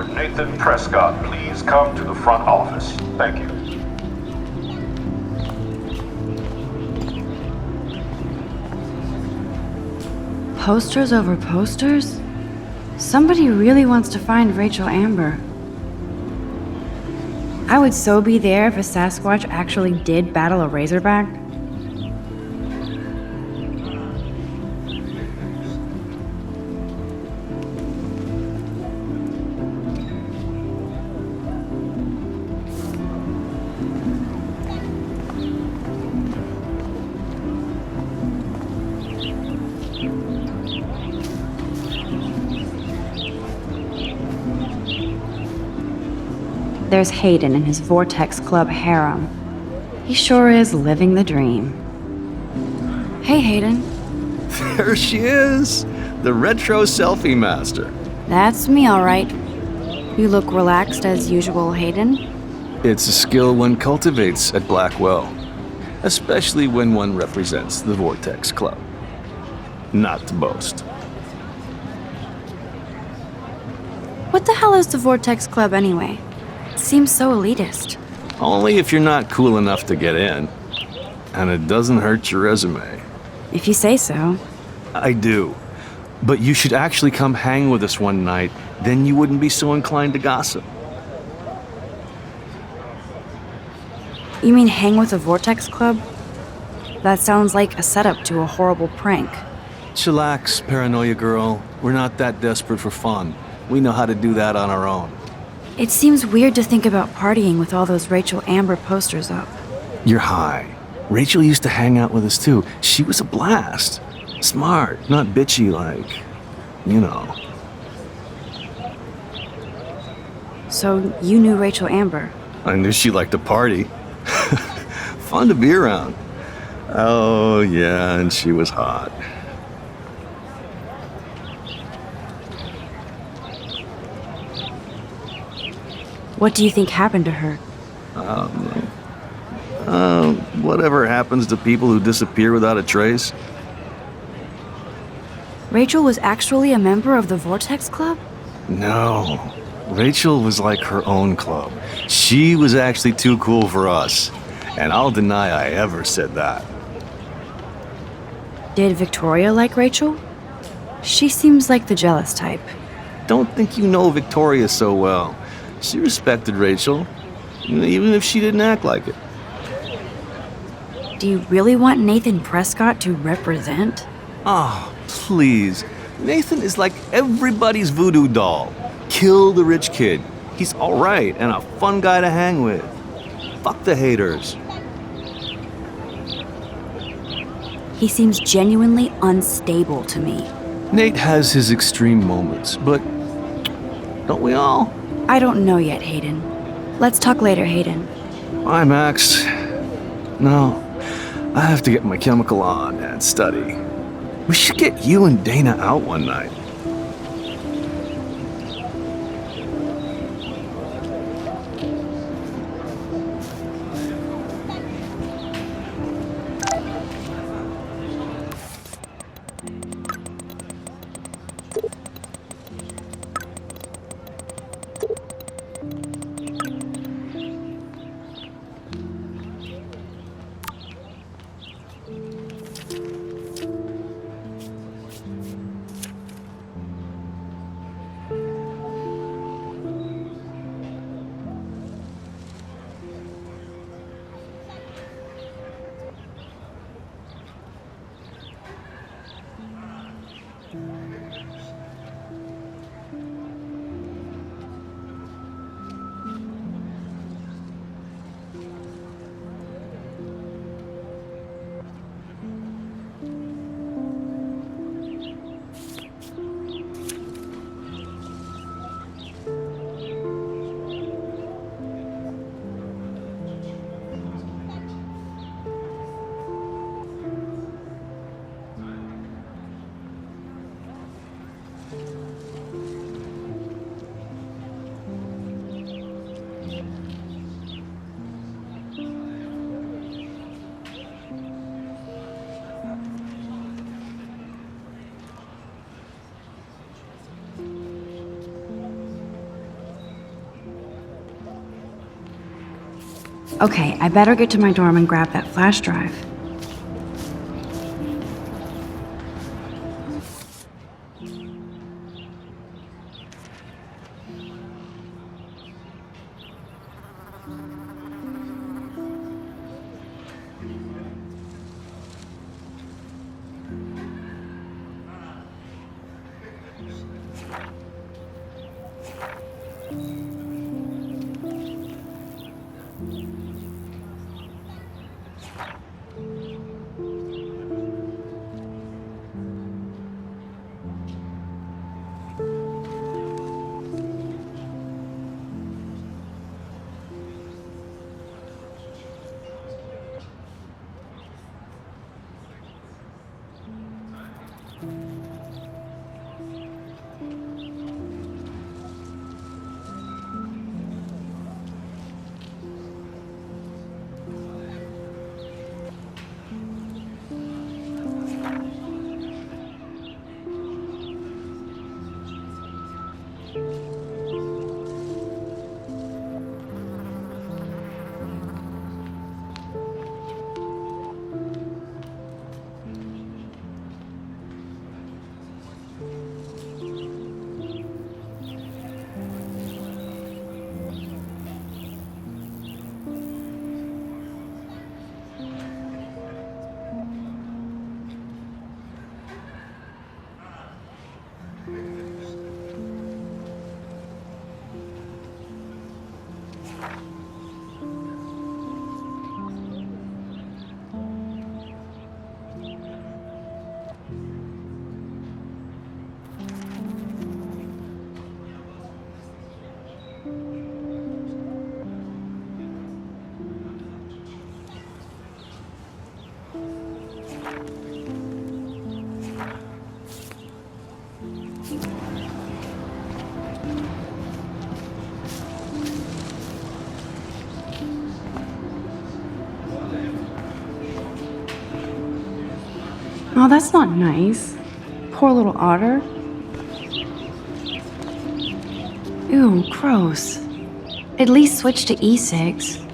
Would Nathan Prescott please come to the front office? Thank you. Posters over posters? Somebody really wants to find Rachel Amber. I would so be there if a Sasquatch actually did battle a Razorback. There's Hayden in his Vortex Club harem. He sure is living the dream. Hey, Hayden. There she is, the retro selfie master. That's me, all right. You look relaxed as usual, Hayden. It's a skill one cultivates at Blackwell, especially when one represents the Vortex Club. Not to boast. What the hell is the Vortex Club anyway? It seems so elitist. Only if you're not cool enough to get in. And it doesn't hurt your resume. If you say so. I do. But you should actually come hang with us one night, then you wouldn't be so inclined to gossip. You mean hang with the Vortex Club? That sounds like a setup to a horrible prank. Chillax, paranoia girl. We're not that desperate for fun. We know how to do that on our own. It seems weird to think about partying with all those Rachel Amber posters up. You're high. Rachel used to hang out with us too. She was a blast. Smart, not bitchy like, you know. So you knew Rachel Amber? I knew she liked to party. Fun to be around. Oh yeah, and she was hot. What do you think happened to her? Whatever happens to people who disappear without a trace. Rachel was actually a member of the Vortex Club? No. Rachel was like her own club. She was actually too cool for us. And I'll deny I ever said that. Did Victoria like Rachel? She seems like the jealous type. Don't think you know Victoria so well. She respected Rachel, even if she didn't act like it. Do you really want Nathan Prescott to represent? Oh, please. Nathan is like everybody's voodoo doll. Kill the rich kid. He's all right and a fun guy to hang with. Fuck the haters. He seems genuinely unstable to me. Nate has his extreme moments, but don't we all? I don't know yet, Hayden. Let's talk later, Hayden. Bye, Max. No, I have to get my chemical on and study. We should get you and Dana out one night. Okay, I better get to my dorm and grab that flash drive. Oh, that's not nice. Poor little otter. Ew, gross. At least switch to E6.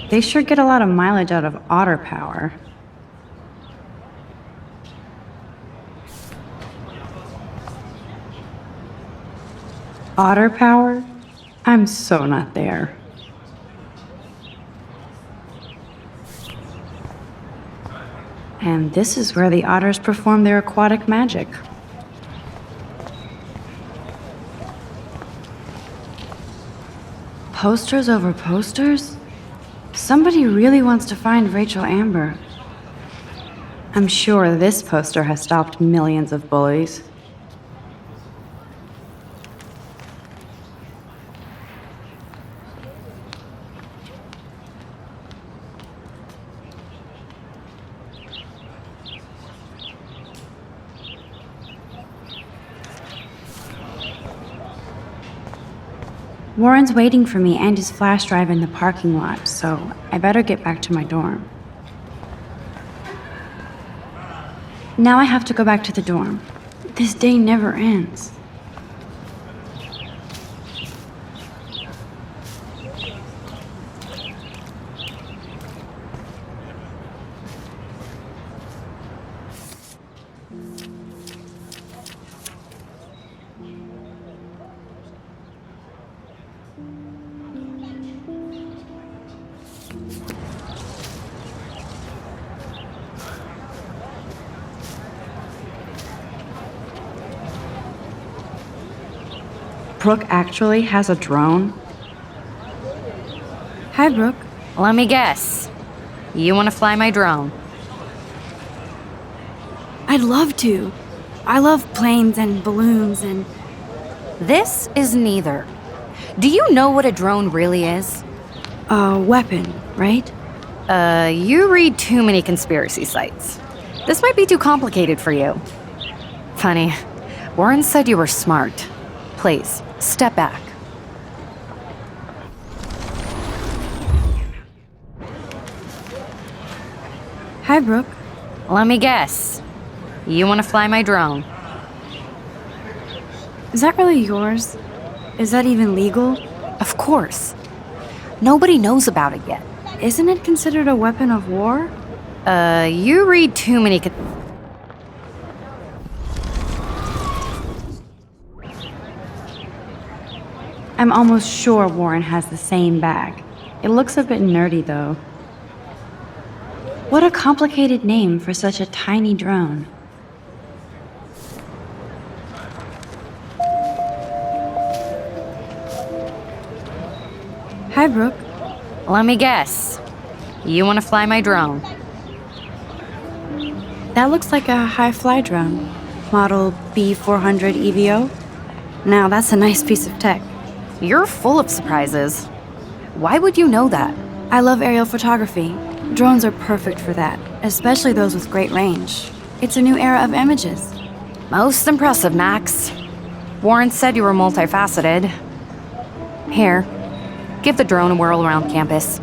They sure get a lot of mileage out of otter power. Otter power? I'm so not there. And this is where the otters perform their aquatic magic. Posters over posters? Somebody really wants to find Rachel Amber. I'm sure this poster has stopped millions of bullies. Warren's waiting for me and his flash drive in the parking lot, so I better get back to my dorm. Now I have to go back to the dorm. This day never ends. Brooke actually has a drone? Hi, Brooke. Let me guess. You want to fly my drone? I'd love to. I love planes and balloons and... This is neither. Do you know what a drone really is? A weapon, right? You read too many conspiracy sites. This might be too complicated for you. Funny, Warren said you were smart. Please, step back. Hi, Brooke. Let me guess. You want to fly my drone? Is that really yours? Is that even legal? Of course. Nobody knows about it yet. Isn't it considered a weapon of war? You read too many I'm almost sure Warren has the same bag. It looks a bit nerdy, though. What a complicated name for such a tiny drone. Hi, Brooke. Let me guess. You want to fly my drone? That looks like a high-fly drone. Model B400 EVO. Now, that's a nice piece of tech. You're full of surprises. Why would you know that? I love aerial photography. Drones are perfect for that, especially those with great range. It's a new era of images. Most impressive, Max. Warren said you were multifaceted. Here, give the drone a whirl around campus.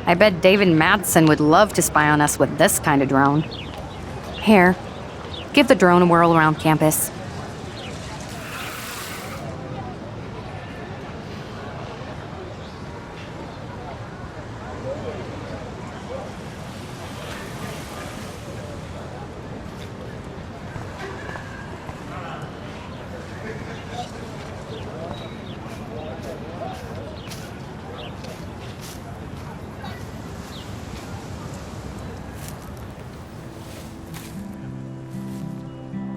I bet David Madsen would love to spy on us with this kind of drone. Here, give the drone a whirl around campus.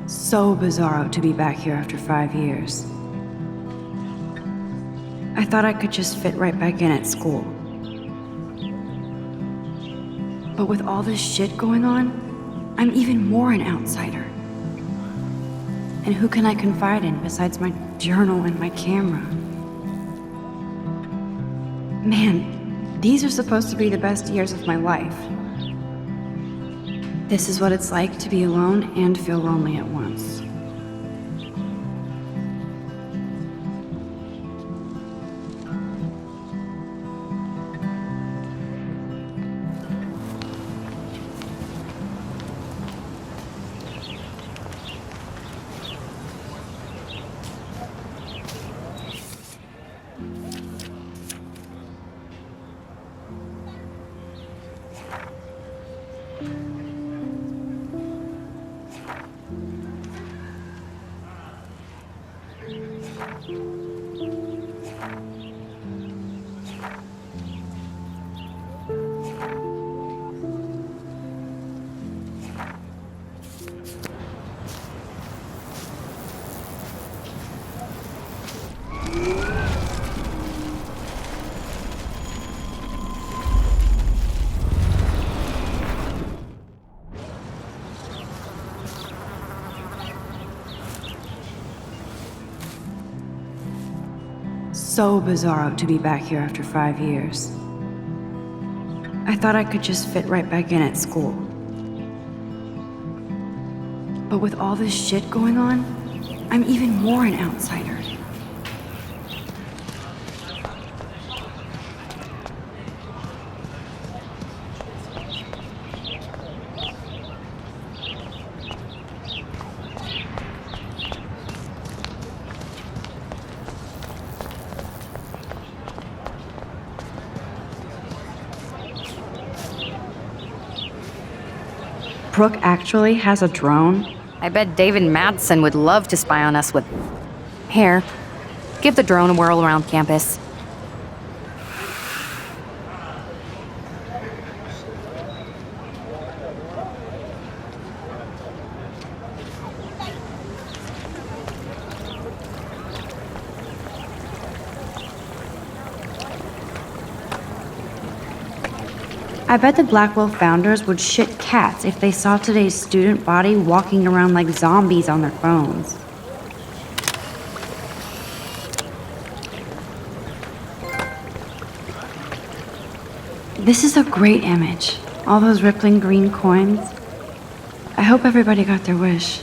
So bizarro to be back here after 5 years. I thought I could just fit right back in at school. But with all this shit going on, I'm even more an outsider. And who can I confide in besides my journal and my camera? Man, these are supposed to be the best years of my life. This is what it's like to be alone and feel lonely at once. So bizarro to be back here after 5 years. I thought I could just fit right back in at school. But with all this shit going on, I'm even more an outsider. crook actually has a drone? I bet David Madsen would love to spy on us with... Here, give the drone a whirl around campus. I bet the Blackwell founders would shit cats if they saw today's student body walking around like zombies on their phones. This is a great image. All those rippling green coins. I hope everybody got their wish.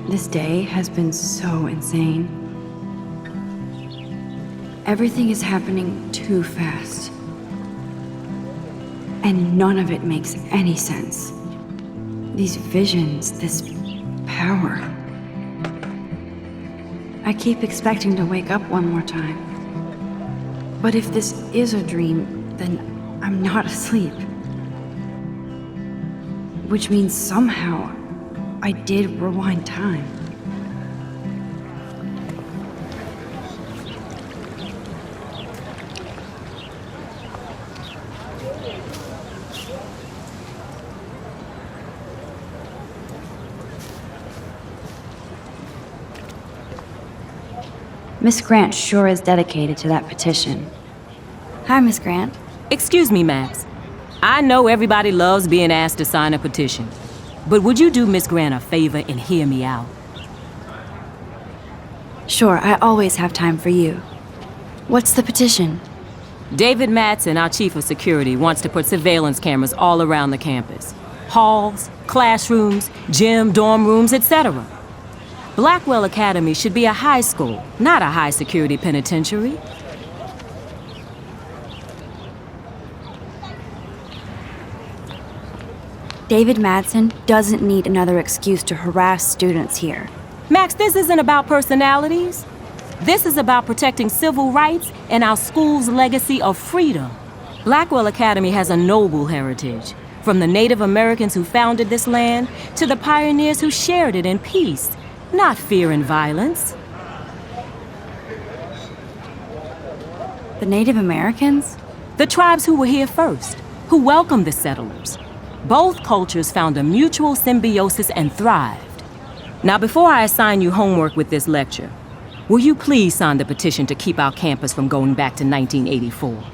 This day has been so insane. Everything is happening too fast. And none of it makes any sense. These visions, this power. I keep expecting to wake up one more time. But if this is a dream, then I'm not asleep. Which means somehow I did rewind time. Miss Grant sure is dedicated to that petition. Hi, Miss Grant. Excuse me, Max. I know everybody loves being asked to sign a petition, but would you do Miss Grant a favor and hear me out? Sure, I always have time for you. What's the petition? David Madsen, our chief of security, wants to put surveillance cameras all around the campus. Halls, classrooms, gym, dorm rooms, etc. Blackwell Academy should be a high school, not a high-security penitentiary. David Madsen doesn't need another excuse to harass students here. Max, this isn't about personalities. This is about protecting civil rights and our school's legacy of freedom. Blackwell Academy has a noble heritage, from the Native Americans who founded this land to the pioneers who shared it in peace, not fear and violence. The Native Americans? The tribes who were here first, who welcomed the settlers. Both cultures found a mutual symbiosis and thrived. Now, before I assign you homework with this lecture, will you please sign the petition to keep our campus from going back to 1984?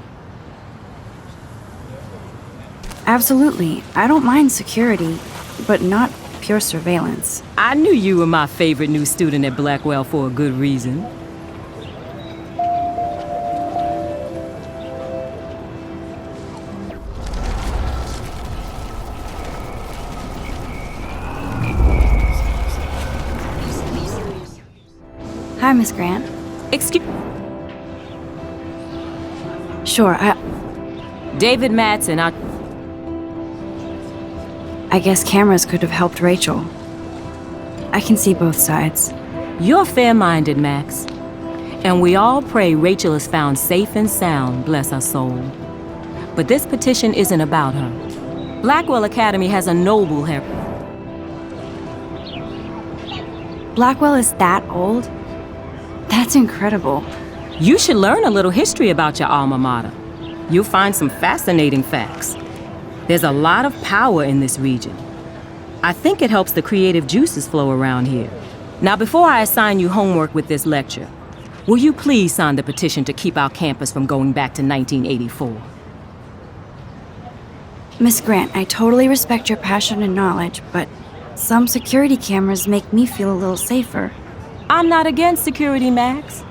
Absolutely. I don't mind security, but not pure surveillance. I knew you were my favorite new student at Blackwell for a good reason. Hi, Miss Grant. Excuse... Sure, David Madsen, I guess cameras could have helped Rachel. I can see both sides. You're fair-minded, Max. And we all pray Rachel is found safe and sound, bless her soul. But this petition isn't about her. Blackwell Academy has a noble heritage. Blackwell is that old? That's incredible. You should learn a little history about your alma mater. You'll find some fascinating facts. There's a lot of power in this region. I think it helps the creative juices flow around here. Now, before I assign you homework with this lecture, will you please sign the petition to keep our campus from going back to 1984? Miss Grant, I totally respect your passion and knowledge, but some security cameras make me feel a little safer. I'm not against security, Max.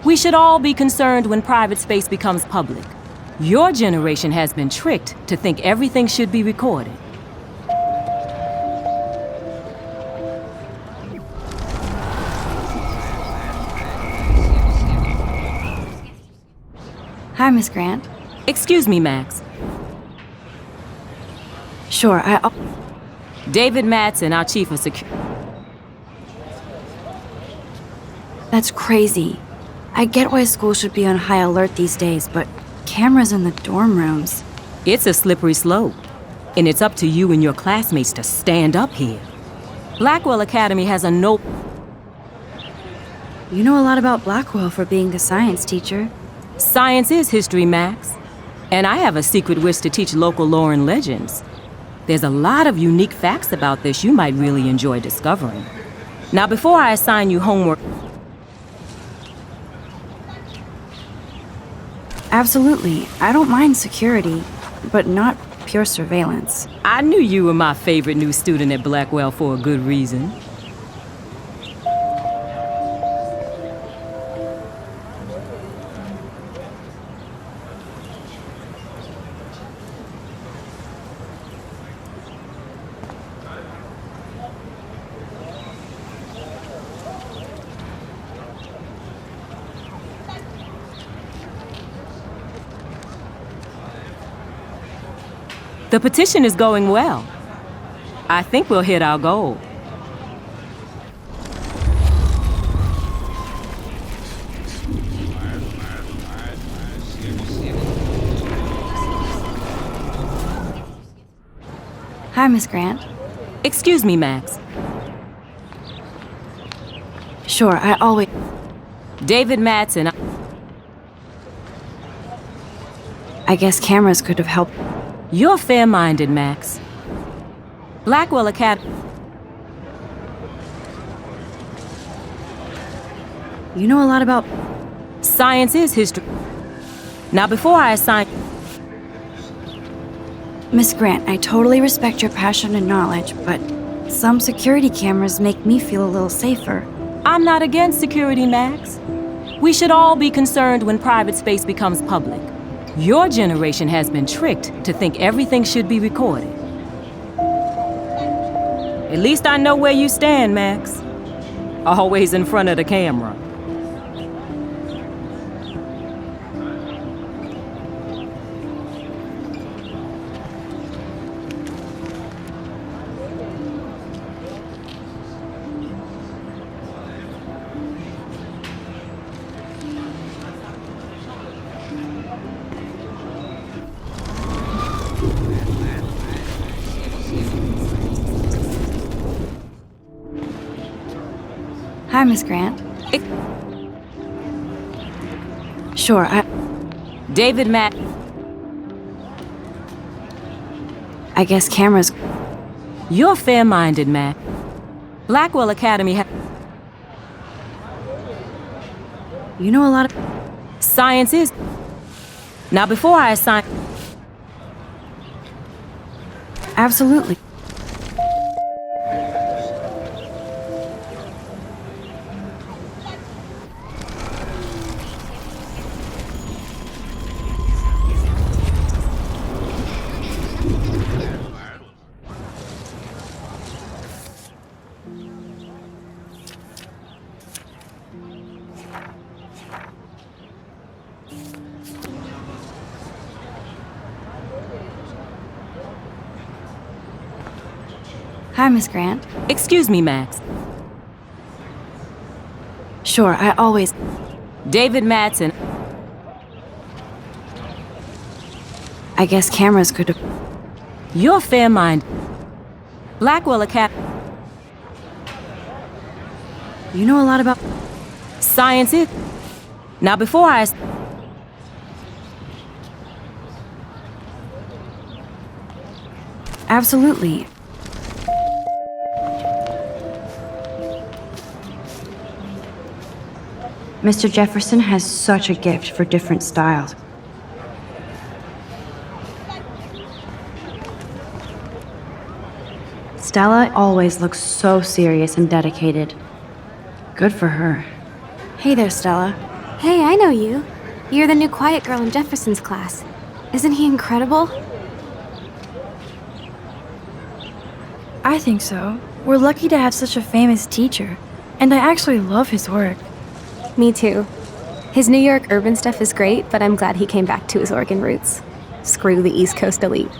We should all be concerned when private space becomes public. Your generation has been tricked to think everything should be recorded. Hi, Miss Grant. Excuse me, Max. Sure, David Madsen, our chief of security. That's crazy. I get why school should be on high alert these days, but cameras in the dorm rooms. It's a slippery slope, and it's up to you and your classmates to stand up here. Blackwell Academy has a no... You know a lot about Blackwell for being the science teacher. Science is history, Max. And I have a secret wish to teach local lore and legends. There's a lot of unique facts about this you might really enjoy discovering. Now, before I assign you homework... Absolutely. I don't mind security, but not pure surveillance. I knew you were my favorite new student at Blackwell for a good reason. The petition is going well. I think we'll hit our goal. Hi, Miss Grant. Excuse me, Max. Sure, I always... David Madsen. I guess cameras could have helped. You're fair-minded, Max. Blackwell Academy... You know a lot about... Science is history. Now, before I assign... Miss Grant, I totally respect your passion and knowledge, but some security cameras make me feel a little safer. I'm not against security, Max. We should all be concerned when private space becomes public. Your generation has been tricked to think everything should be recorded. At least I know where you stand, Max. Always in front of the camera. Hi, Miss Grant. Sure, David Matt. I guess cameras... You're fair-minded, Matt. Blackwell Academy You know a lot of... Science is... Now, before I assign... Absolutely. Hi, Miss Grant. Excuse me, Max. Sure, I always... David Madsen. I guess cameras could have... You're fair-minded. Blackwell Academy. You know a lot about... Science is... Now, before I... Absolutely. Mr. Jefferson has such a gift for different styles. Stella always looks so serious and dedicated. Good for her. Hey there, Stella. Hey, I know you. You're the new quiet girl in Jefferson's class. Isn't he incredible? I think so. We're lucky to have such a famous teacher, and I actually love his work. Me too. His New York urban stuff is great, but I'm glad he came back to his Oregon roots. Screw the East Coast elite.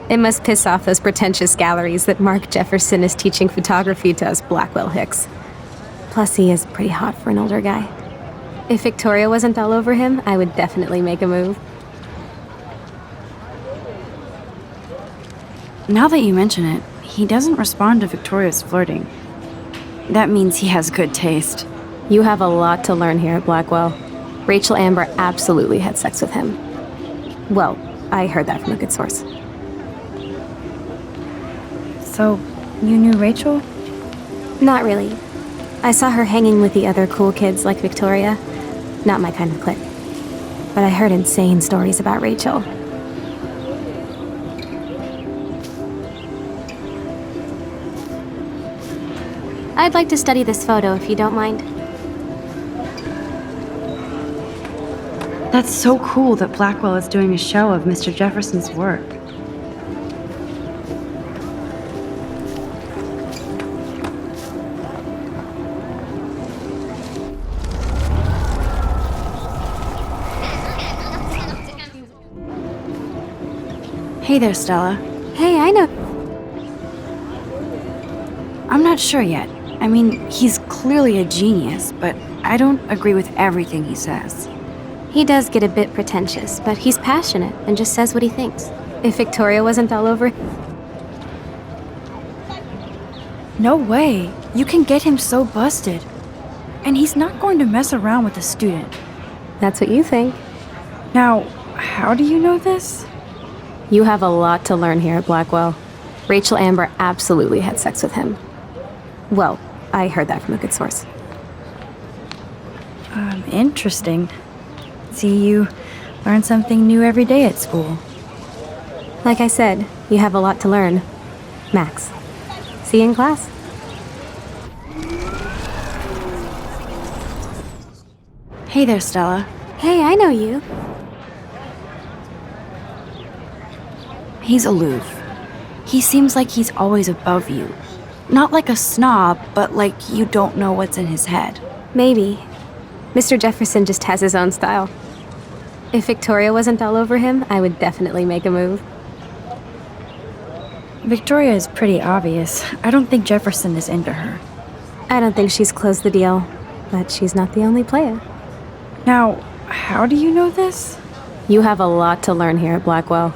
It must piss off those pretentious galleries that Mark Jefferson is teaching photography to us Blackwell hicks. Plus, he is pretty hot for an older guy. If Victoria wasn't all over him, I would definitely make a move. Now that you mention it, he doesn't respond to Victoria's flirting. That means he has good taste. You have a lot to learn here at Blackwell. Rachel Amber absolutely had sex with him. Well, I heard that from a good source. So, you knew Rachel? Not really. I saw her hanging with the other cool kids like Victoria. Not my kind of clique. But I heard insane stories about Rachel. I'd like to study this photo if you don't mind. That's so cool that Blackwell is doing a show of Mr. Jefferson's work. Hey there, Stella. Hey, I know. I'm not sure yet. I mean, he's clearly a genius, but I don't agree with everything he says. He does get a bit pretentious, but he's passionate and just says what he thinks. If Victoria wasn't all over... No way. You can get him so busted. And he's not going to mess around with a student. That's what you think. Now, how do you know this? You have a lot to learn here at Blackwell. Rachel Amber absolutely had sex with him. Well, I heard that from a good source. Interesting. See, you learn something new every day at school. Like I said, you have a lot to learn. Max. See you in class. Hey there, Stella. Hey, I know you. He's aloof. He seems like he's always above you. Not like a snob, but like you don't know what's in his head. Maybe. Mr. Jefferson just has his own style. If Victoria wasn't all over him, I would definitely make a move. Victoria is pretty obvious. I don't think Jefferson is into her. I don't think she's closed the deal, but she's not the only player. Now, how do you know this? You have a lot to learn here at Blackwell.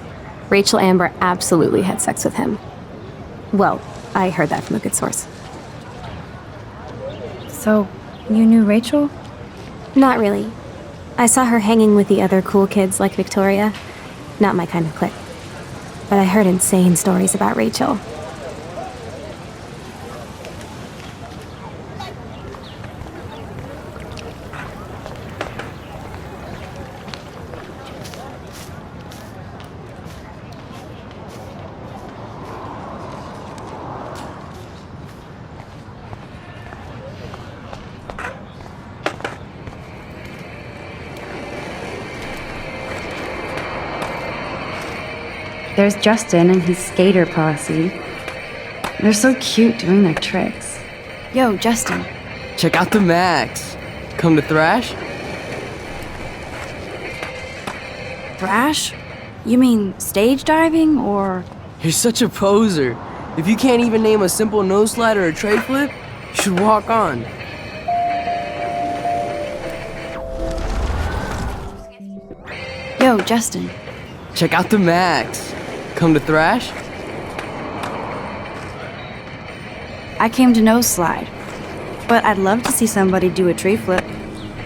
Rachel Amber absolutely had sex with him. Well, I heard that from a good source. So, you knew Rachel? Not really. I saw her hanging with the other cool kids like Victoria. Not my kind of clique. But I heard insane stories about Rachel. There's Justin and his skater posse. They're so cute doing their tricks. Yo, Justin. Check out the Max. Come to thrash? Thrash? You mean stage diving or... You're such a poser. If you can't even name a simple nose slide or a tray flip, you should walk on. Yo, Justin. Check out the Max. Come to thrash? I came to nose slide. But I'd love to see somebody do a tree flip.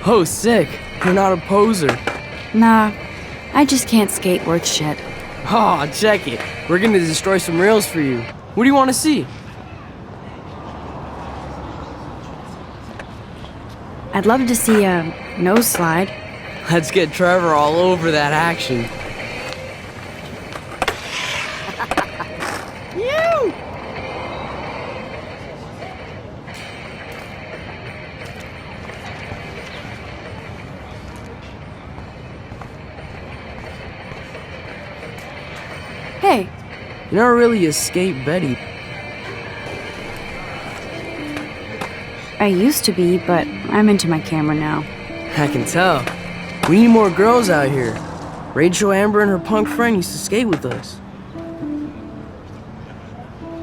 Oh, sick. You're not a poser. Nah, I just can't skate worth shit. Oh, check it. We're gonna destroy some rails for you. What do you want to see? I'd love to see a nose slide. Let's get Trevor all over that action. Hey, You never really escaped Betty. I used to be, but I'm into my camera now. I can tell. We need more girls out here. Rachel Amber and her punk friend used to skate with us.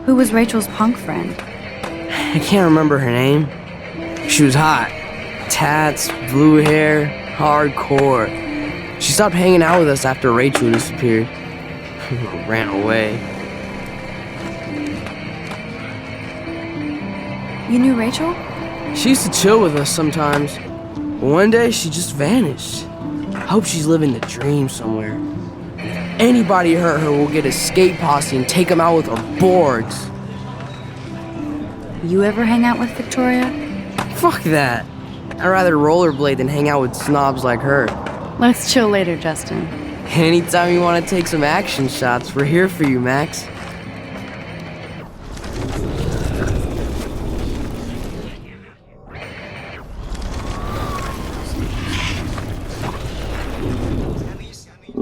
Who was Rachel's punk friend? I can't remember her name. She was hot. tats, blue hair, hardcore. She stopped hanging out with us after Rachel disappeared. Ran away. You knew Rachel? She used to chill with us sometimes, but one day she just vanished. I hope she's living the dream somewhere. If anybody hurt her, we'll get a skate posse and take them out with our boards. You ever hang out with Victoria? Fuck that. I'd rather rollerblade than hang out with snobs like her. Let's chill later, Justin. Anytime you want to take some action shots, we're here for you, Max.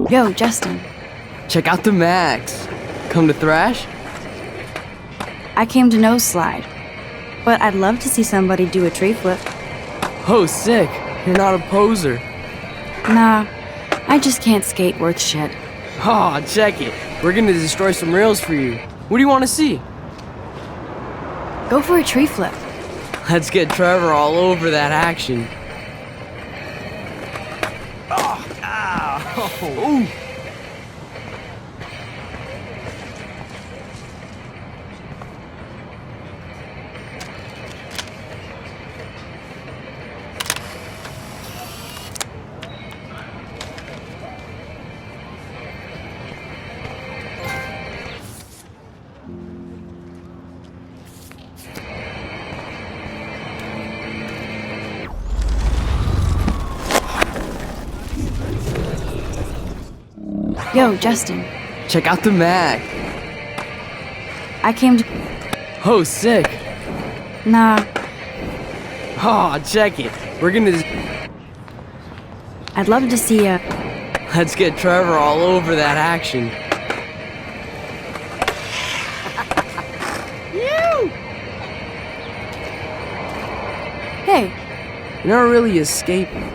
Yo, Justin. Check out the Max. Come to thrash? I came to nose slide, but I'd love to see somebody do a tree flip. Oh, sick. You're not a poser. Nah, I just can't skate worth shit. Aw, check it. We're gonna destroy some rails for you. What do you want to see? Go for a tree flip. Let's get Trevor all over that action. Ooh. Yo, Justin. Check out the Mac. I came to... Oh, sick. Nah, Aw, check it. We're gonna... I'd love to see a... Let's get Trevor all over that action. Hey, You're not really escaping.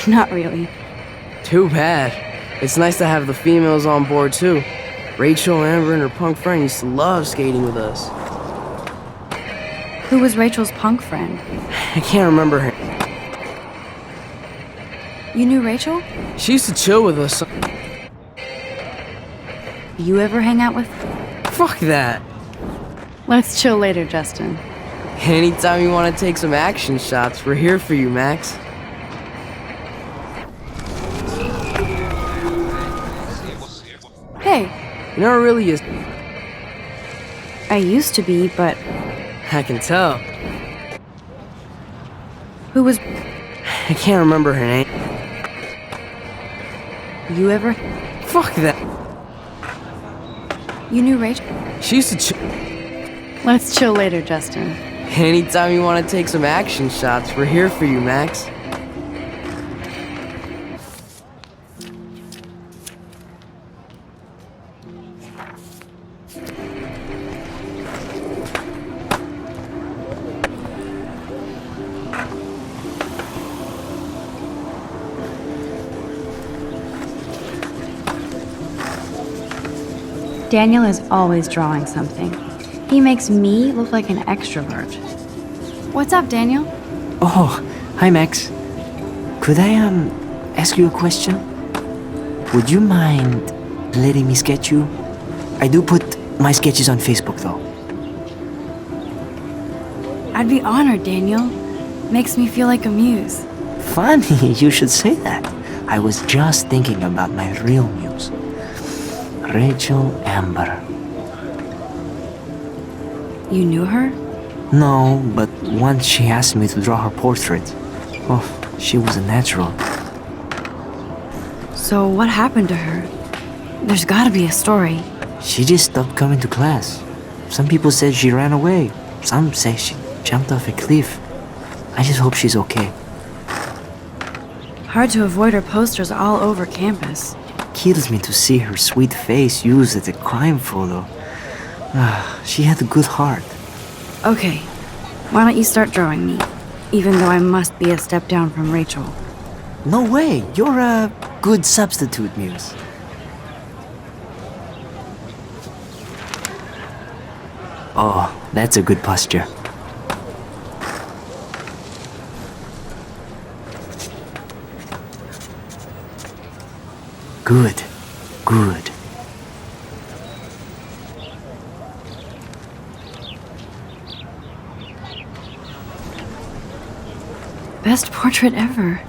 not really. Too bad. It's nice to have the females on board too. Rachel, Amber, and her punk friend used to love skating with us. Who was Rachel's punk friend? I can't remember her. You knew Rachel? She used to chill with us. You ever hang out with... Fuck that. Let's chill later, Justin. Anytime you want to take some action shots, we're here for you, Max. Hey, You're not really a... I used to be, but I can tell. who was... I can't remember her name. You ever... Fuck that. You knew Rachel? She used to chill... Let's chill later, Justin. Anytime you want to take some action shots, we're here for you, Max. Daniel is always drawing something. He makes me look like an extrovert. What's up, Daniel? Oh, hi Max. Could I ask you a question? Would you mind letting me sketch you? I do put my sketches on Facebook though. I'd be honored, Daniel. Makes me feel like a muse. Funny, you should say that. I was just thinking about my real muse. Rachel Amber. You knew her? No, but once she asked me to draw her portrait. Oh, she was a natural. So what happened to her? There's gotta be a story. She just stopped coming to class. Some people said she ran away. Some say she jumped off a cliff. I just hope she's okay. Hard to avoid her posters all over campus. Kills me to see her sweet face used as a crime photo. She had a good heart. Okay, why don't you start drawing me? Even though I must be a step down from Rachel. No way, you're a good substitute, Muse. Oh, that's a good posture. Good. Good. Best portrait ever.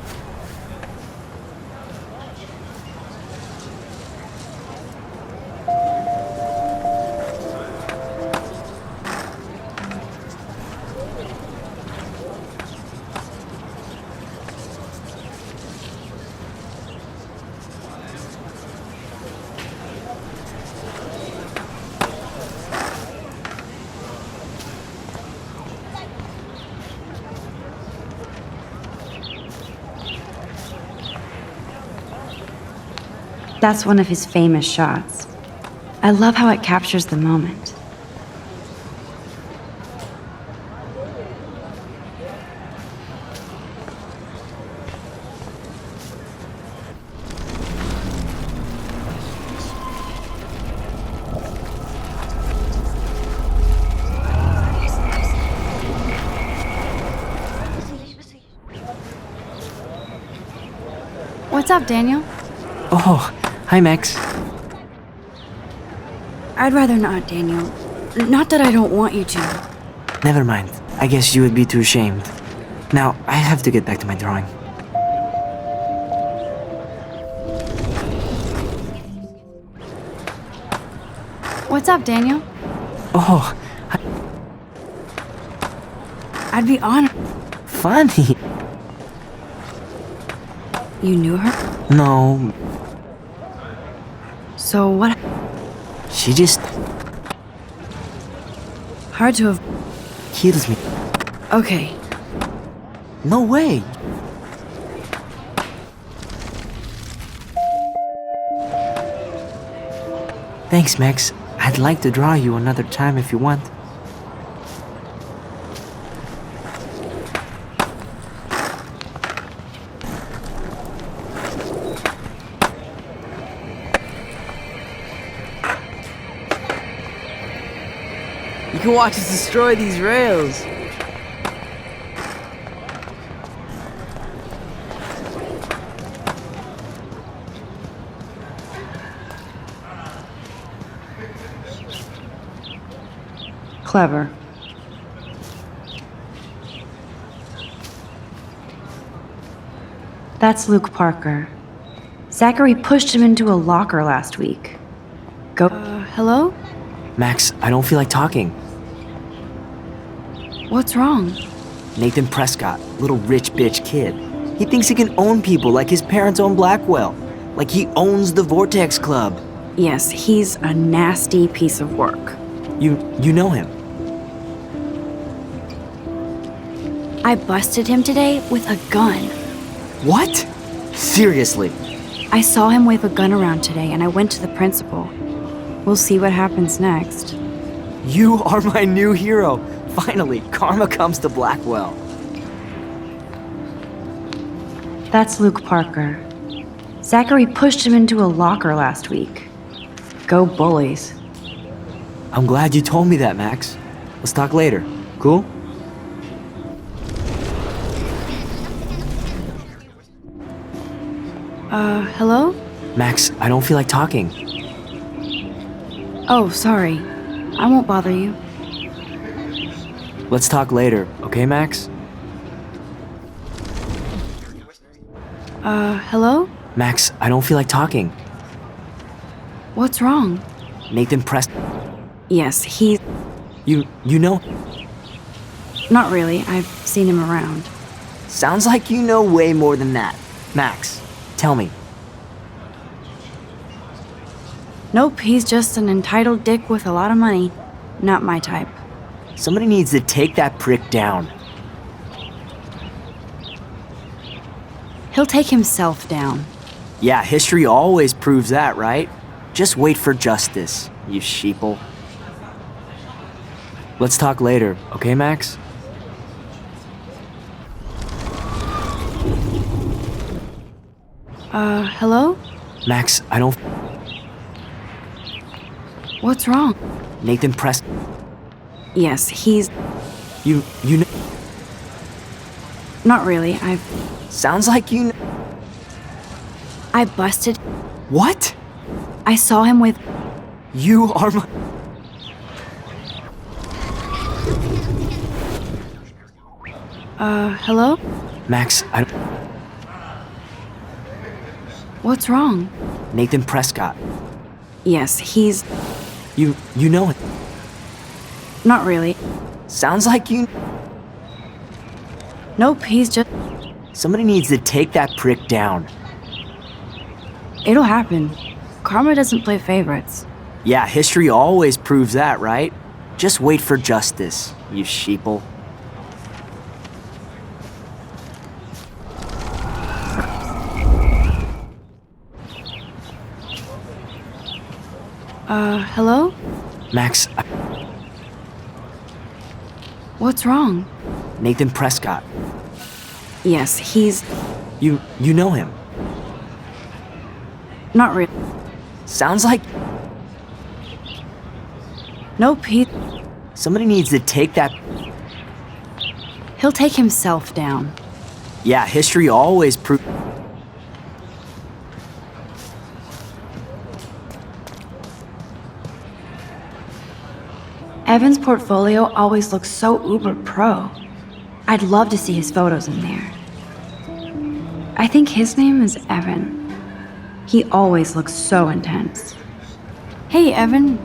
That's one of his famous shots. I love how it captures the moment. What's up, Daniel? Oh, hi, Max. I'd rather not, Daniel. Not that I don't want you to. Never mind. I guess you would be too ashamed. Now, I have to get back to my drawing. What's up, Daniel? Oh, hi. I'd be honored. Funny. You knew her? No, So what? she just Hard to have. kills me. Okay. No way. Thanks, Max. I'd like to draw you another time if you want. You can watch us destroy these rails. Clever. That's Luke Parker. Zachary pushed him into a locker last week. Go. Hello? Max, I don't feel like talking. What's wrong? Nathan Prescott, little rich bitch kid. He thinks he can own people like his parents own Blackwell. Like he owns the Vortex Club. Yes, he's a nasty piece of work. You know him. I busted him today with a gun. What? Seriously? I saw him wave a gun around today and I went to the principal. We'll see what happens next. You are my new hero. Finally, karma comes to Blackwell. That's Luke Parker. Zachary pushed him into a locker last week. Go bullies. I'm glad you told me that, Max. Let's talk later. Cool? Hello? Max, I don't feel like talking. Oh, sorry. I won't bother you. Let's talk later, okay, Max? Hello? Max, I don't feel like talking. What's wrong? Nathan Yes, he's... You know? Not really. I've seen him around. Sounds like you know way more than that. Max, tell me. Nope, he's just an entitled dick with a lot of money. Not my type. Somebody needs to take that prick down. He'll take himself down. Yeah, history always proves that, right? Just wait for justice, you sheeple. Let's talk later, okay, Max? Hello? Max, I don't... What's wrong? Nathan Yes, he's... You know... Not really. Sounds like you... I busted... What? I saw him with. You are my... Hello? Max, What's wrong? Nathan Prescott. Yes, he's. You know it. Not really. Sounds like you... Nope, he's just. Somebody needs to take that prick down. It'll happen. Karma doesn't play favorites. Yeah, history always proves that, right? Just wait for justice, you sheeple. Hello? Max, What's wrong? Nathan Prescott. Yes, he's. You know him. Not really. Sounds like... Nope, Somebody needs to take that... he'll take himself down. Yeah, history always proves... Evan's portfolio always looks so uber pro. I'd love to see his photos in there. I think his name is Evan. He always looks so intense. Hey, Evan.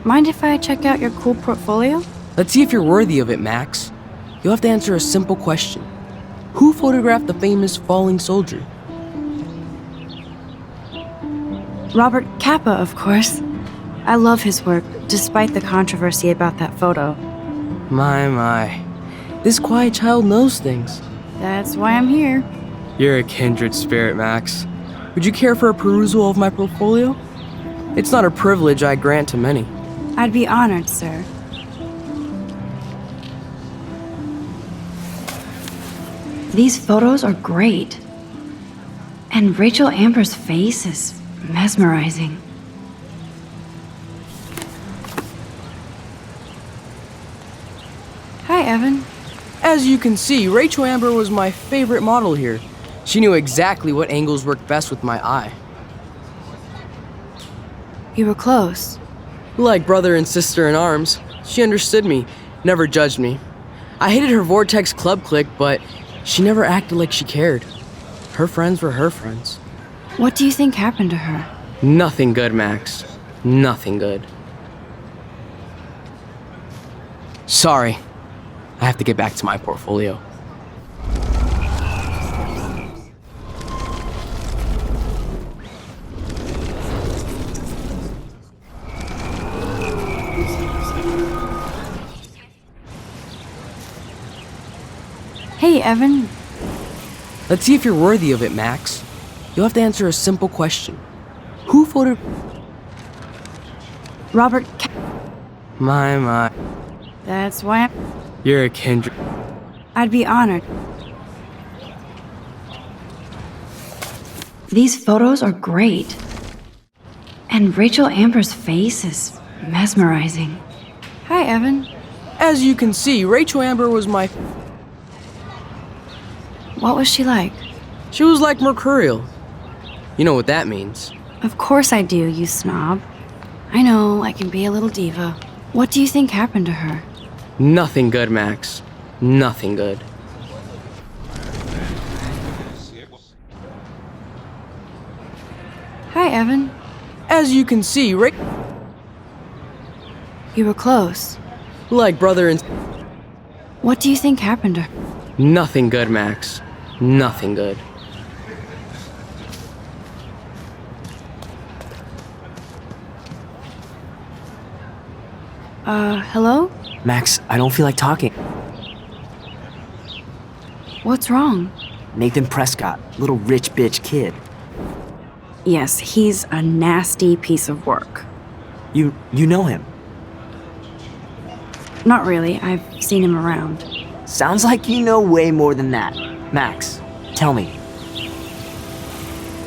Mind if I check out your cool portfolio? Let's see if you're worthy of it, Max. You'll have to answer a simple question. Who photographed the famous falling soldier? Robert Capa, of course. I love his work, despite the controversy about that photo. My. This quiet child knows things. That's why I'm here. You're a kindred spirit, Max. Would you care for a perusal of my portfolio? It's not a privilege I grant to many. I'd be honored, sir. These photos are great. And Rachel Amber's face is mesmerizing. Hi, Evan. As you can see, Rachel Amber was my favorite model here. She knew exactly what angles worked best with my eye. You were close. Like brother and sister in arms, she understood me, never judged me. I hated her Vortex Club clique, but she never acted like she cared. Her friends were her friends. What do you think happened to her? Nothing good, Max. Nothing good. Sorry. I have to get back to my portfolio. Hey, Evan. Let's see if you're worthy of it, Max. You'll have to answer a simple question. Who photographed... Robert My. That's why I'm... You're a kindred... I'd be honored. These photos are great. And Rachel Amber's face is mesmerizing. Hi, Evan. As you can see, Rachel Amber was my... What was she like? She was like mercurial. You know what that means. Of course I do, you snob. I know, I can be a little diva. What do you think happened to her? Nothing good, Max. Nothing good. Hi, Evan. As you can see, You were close. like brother and... What do you think happened to her? Nothing good, Max. Nothing good. Hello? Max, I don't feel like talking. What's wrong? Nathan Prescott, little rich bitch kid. Yes, he's a nasty piece of work. You know him. Not really, I've seen him around. Sounds like you know way more than that. Max, tell me.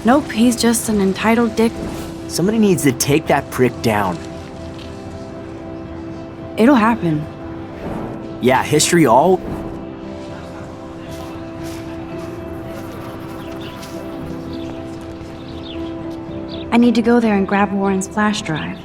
Nope, he's just an entitled dick. Somebody needs to take that prick down. It'll happen. Yeah, history all... I need to go there and grab Warren's flash drive.